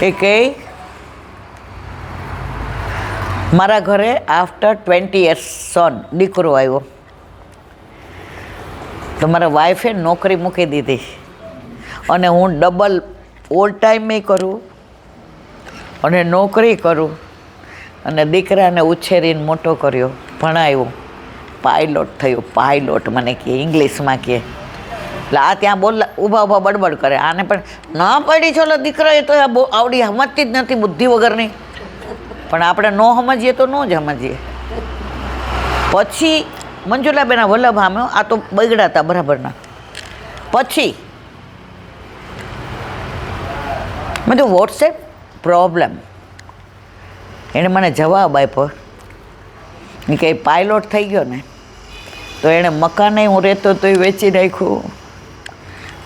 એ કહે મારા ઘરે આફ્ટર 20 years સન દીકરો આવ્યો તો મારા વાઈફે નોકરી મૂકી દીધી અને હું ડબલ ઓવર ટાઈમે કરું અને નોકરી કરું અને દીકરાને ઉછેરીને મોટો કર્યો, ભણાવ્યો, પાયલોટ થયો. પાયલોટ મને કહે, ઇંગ્લિશમાં કહે. એટલે આ ત્યાં ઊભા બડબડ કરે. આને પણ ના પડી છો દીકરો, એ તો આવડી સમજતી જ નથી, બુદ્ધિ વગરની. પણ આપણે ન સમજીએ તો ન જ સમજીએ. પછી મંજુલાબેના વલ્લભ આમ્યો, આ તો બગડ્યા હતા બરાબરના. પછી મેં તો વોટ્સએપ પ્રોબ્લેમ, એણે મને જવાબ આપ્યો કે એ પાયલોટ થઈ ગયો ને તો એણે મકાને હું રહેતો તો એ વેચી નાખ્યું,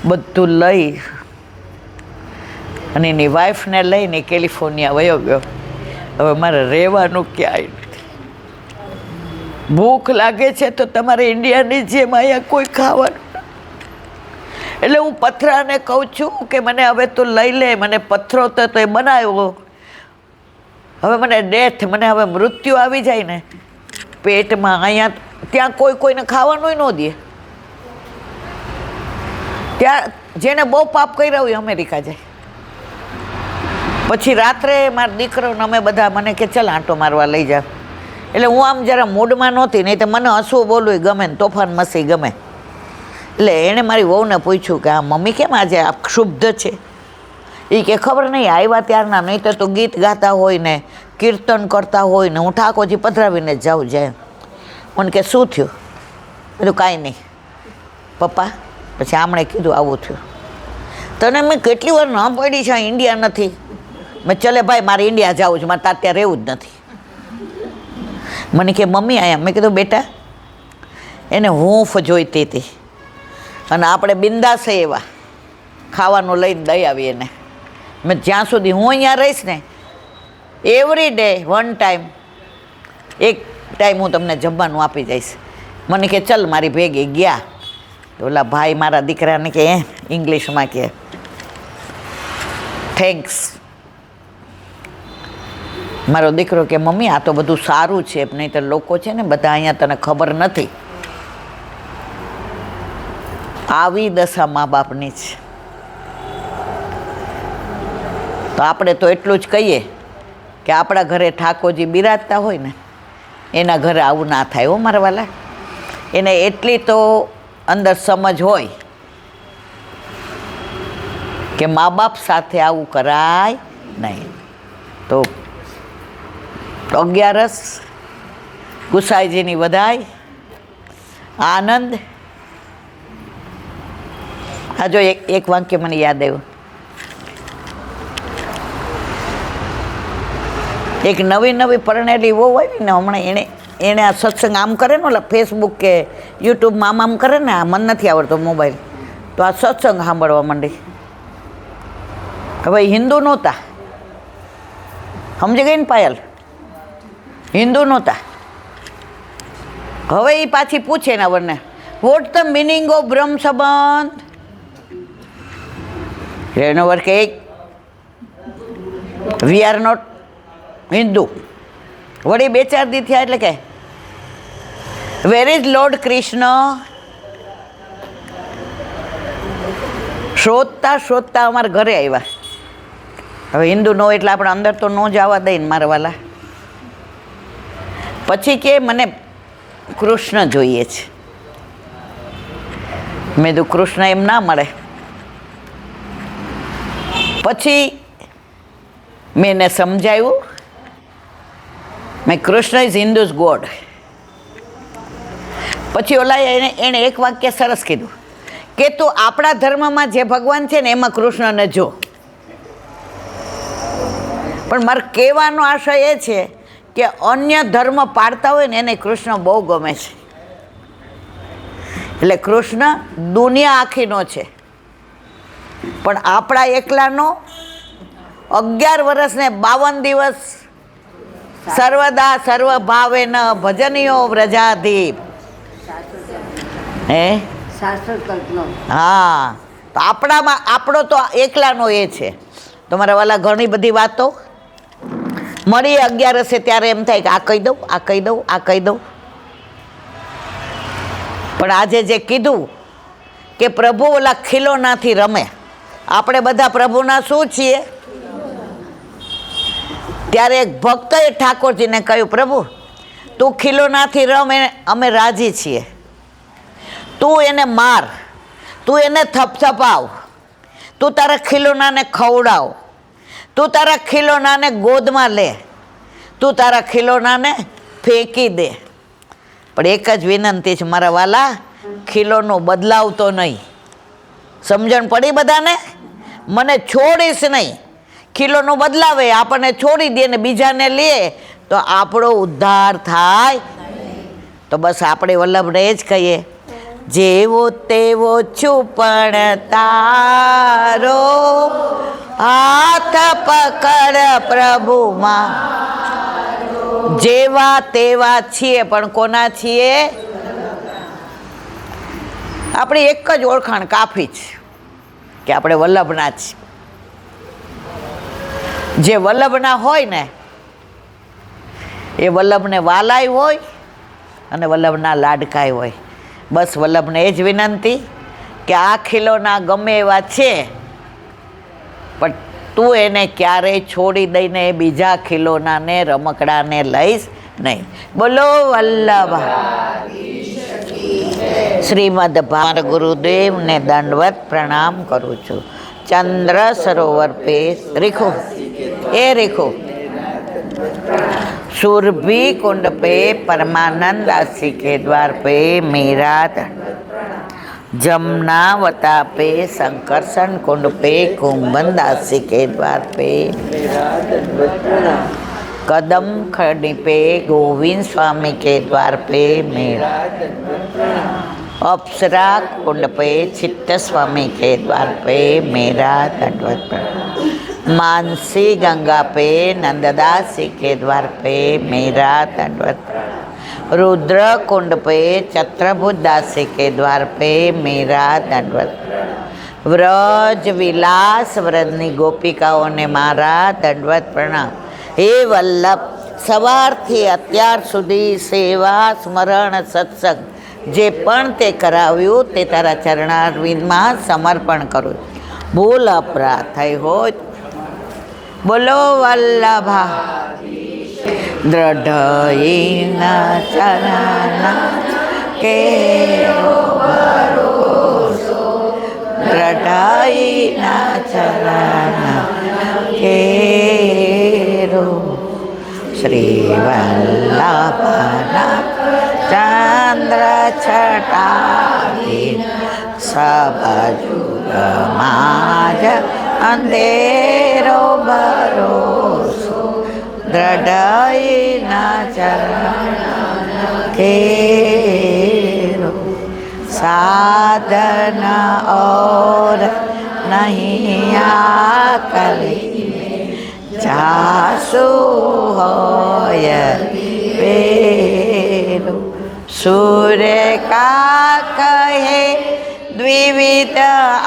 બધું લઈ અને એની વાઈફને લઈને કેલિફોર્નિયા વયો ગયો. હવે મારે રહેવાનું ક્યાંય નથી. ભૂખ લાગે છે તો તમારે ઇન્ડિયાની જેમ અહીંયા કોઈ ખાવાનું. એટલે હું પથરાને કહું છું કે મને હવે તું લઈ લે, મને પથરો તો એ બનાવ્યો, હવે મને ડેથ, મને હવે મૃત્યુ આવી જાય ને પેટમાં, અહીંયા ત્યાં કોઈને ખાવાનું ન દે. ત્યાં જેને બહુ પાપ કર્યા હોય અમેરિકા જાય. પછી રાત્રે મારા દીકરોને અમે બધા મને કે ચાલ આંટો મારવા લઈ જાવ. એટલે હું આમ જરા મૂડમાં નહોતી, નહીં તો મને હસવું બોલવું ગમે ને તોફાન મસ્તી ગમે. એટલે એણે મારી વહુને પૂછ્યું કે આ મમ્મી કેમ આજે આ ક્ષુબ્ધ છે? એ કે ખબર નહીં, આવ્યા ત્યારના, નહીં તો ગીત ગાતા હોય ને કીર્તન કરતા હોય ને હું ઠાકોરજી પધરાવીને જાઉં જાય. મને કે શું થયું? બધું કાંઈ નહીં પપ્પા. પછી આમણે કીધું આવું થયું. તને મેં કેટલી વાર ન પડી છે ઇન્ડિયા નથી? મેં ચલે ભાઈ મારે ઇન્ડિયા જવું છે, મારે ત્યાં રહેવું જ નથી. મને કે મમ્મી આયા. મેં કીધું બેટા એને હૂંફ જોઈતી હતી અને આપણે બિંદાસ એવા ખાવાનું લઈને દઈ આવીએ એને. મેં જ્યાં સુધી હું અહીંયા રહીશ ને એવરી ડે 1 ટાઈમ, એક ટાઈમ હું તમને જમવાનું આપી જઈશ. મને કે ચલ મારી ભેગી ગયા. તો ઓલા ભાઈ મારા દીકરાને કે ઇંગ્લિશમાં કે થેન્ક્સ. મારો દીકરો કે મમ્મી આ તો બધું સારું છે, નહીં તો લોકો છે ને બધા અહીંયા તને ખબર નથી. આવી દશા મા બાપની છે. તો આપણે તો એટલું જ કહીએ કે આપણા ઘરે ઠાકોરજી બિરાજતા હોય ને એના ઘરે આવું ના થાય હો મારા વાલા. એને એટલી તો અંદર સમજ હોય કે મા બાપ સાથે આવું કરાય નહીં. તો 11 ગુસાઈજીની વધાઈ, આનંદ. હા જો એક વાક્ય મને યાદ આવ્યું. એક નવી પરણેલી વહુ આવી ને હમણાં એણે આ સત્સંગ આમ કરે ને, ઓલા ફેસબુક કે યુટ્યુબમાં આમ કરે ને, આ મને નથી આવડતો મોબાઈલ, તો આ સત્સંગ સાંભળવા માંડી. હવે હિન્દુ નહોતા, સમજી ગઈ ને પાયલ? હિન્દુ નહોતા. હવે એ પાછી પૂછે ને આપણને વોટ ધ મિનિંગ ઓફ બ્રહ્મ સંબંધ. એનો વર્ક એક વી આર નોટ હિન્દુ. વળી 2-4 દી થયા એટલે કે વેર ઇઝ લોર્ડ કૃષ્ણ? શોધતા અમારા ઘરે આવ્યા. હવે હિન્દુ ન હોય એટલે આપણે અંદર તો ન જવા દઈએ ને મારા વાલા. પછી કે મને કૃષ્ણ જોઈએ છે. મેં તો કૃષ્ણ એમ ના મળે. પછી મેં એને સમજાવ્યું, મેં કૃષ્ણ ઇઝ હિન્દુઝ ગોડ. પછી ઓલા એણે એક વાક્ય સરસ કીધું કે તું આપણા ધર્મમાં જે ભગવાન છે ને એમાં કૃષ્ણને જો. પણ મારે કહેવાનો આશય એ છે કે અન્ય ધર્મ પાળતા હોય ને એને કૃષ્ણ બહુ ગમે છે. એટલે કૃષ્ણ દુનિયા આખીનો છે, પણ આપણા એકલાનો 11 વર્ષ ને 52 દિવસ સર્વદા સર્વભાવે ન ભજનીયો વ્રજાધીપ. હે હા, તો આપણો તો એકલાનો એ છે. તમારા વાલા ઘણી બધી વાતો મળી 11 ત્યારે એમ થાય કે આ કહી દઉં, આ કહી દઉં, આ કહી દઉં. પણ આજે જે કીધું કે પ્રભુ ઓલા ખીલોનાથી રમે, આપણે બધા પ્રભુના શું છીએ? ત્યારે એક ભક્તએ ઠાકોરજીને કહ્યું, પ્રભુ તું ખીલોનાથી રમે, અમે રાજી છીએ. તું એને માર, તું એને થપથપાવ, તું તારા ખીલોનાને ખવડાવ, તું તારા ખીલોનાને ગોદમાં લે, તું તારા ખીલોનાને ફેંકી દે. પણ એક જ વિનંતી છે મારા વાલા, ખીલોનો બદલાવતો નહીં. સમજણ પડી બધાને? મને છોડીશ નહીં. ખીલોનો બદલાવે, આપણને છોડી દે ને બીજાને લે તો આપણો ઉદ્ધાર થાય. તો બસ આપણે વલ્લભને જ કહીએ, જેવો તેવો છું પણ તારો હાથ પકડ પ્રભુમાં. જેવા તેવા છીએ પણ કોના છીએ? આપણી એક જ ઓળખાણ કાફી છે કે આપણે વલ્લભના છીએ. જે વલ્લભના હોય ને એ વલ્લભને વાલાય હોય અને વલ્લભના લાડકાય હોય. બસ વલ્લભને એ જ વિનંતી કે આ ખીલોના ગમે એવા છે પણ તું એને ક્યારેય છોડી દઈને બીજા ખીલોનાને રમકડાને લઈશ નહીં. બોલો વલ્લભ. શ્રીમદ ભાર ગુરુદેવને દંડવત પ્રણામ કરું છું. ચંદ્ર સરોવર પે રીખો એ રીખો सुरभि कुंड पे परमानंद दासी के द्वार पे मेरा जमुनावता पे संकर्षण कुंड पे कुंभन दासी के द्वार पे कदम खड़ी पे गोविंद स्वामी के द्वार पे मेरा अप्सरा कुंड पे चित्त स्वामी के द्वार पे मेरा दंडवत प्रणाम। मानसी गंगा पे नंददासी के द्वार पे मेरा दंडवत प्रणाम। रुद्र कुंड पे छत्रभुज दासी के द्वार पे मेरा दंडवत प्रणाम। व्रज विलास व्रजनी गोपिकाओं ने मारा दंडवत प्रणाम। हे वल्लभ, सवारथी अत्यार सुधी सेवा स्मरण सत्संग जे पण ते कराव्યું તે તારા ચરણારવિંદમાં સમર્પણ કરું। ભૂલ અપરાધ થઈ હોય બોલો વલ્લભા। દ્રઢઈના ચરણા કેરો ભરોસો, દ્રઢઈના ચરણા કેરો શ્રી વલ્લભના चंद्र छटाई सब जुग माज अंधेरो भरोसो, दृढ़ई न चरण केरो साधना और नहीं आकली जासु होय पेरो। सूर्य का कहे द्विविध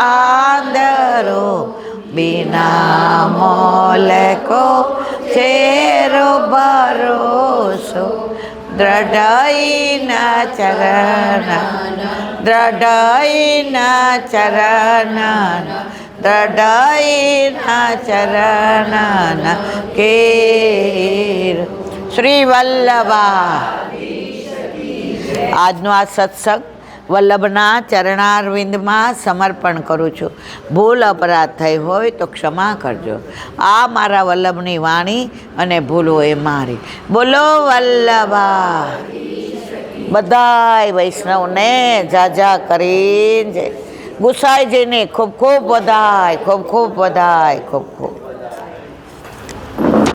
आंधरो, बिना मोल को चेरो भरोसो, दृढ़ई न चरण, दृढ़ई न चरण, दृढ़ई न चरण केर श्री वल्लभा। આજનો આ સત્સંગ વલ્લભના ચરણારવિંદમાં સમર્પણ કરું છું। ભૂલ અપરાધ થઈ હોય તો ક્ષમા કરજો। આ મારા વલ્લભની વાણી અને ભૂલો એ મારી। બોલો વલ્લભા। બધાય વૈષ્ણવને જાજા કરીને ગુસાઈજીને ખૂબ ખૂબ બધાય, ખૂબ ખૂબ બધાય, ખૂબ ખૂબ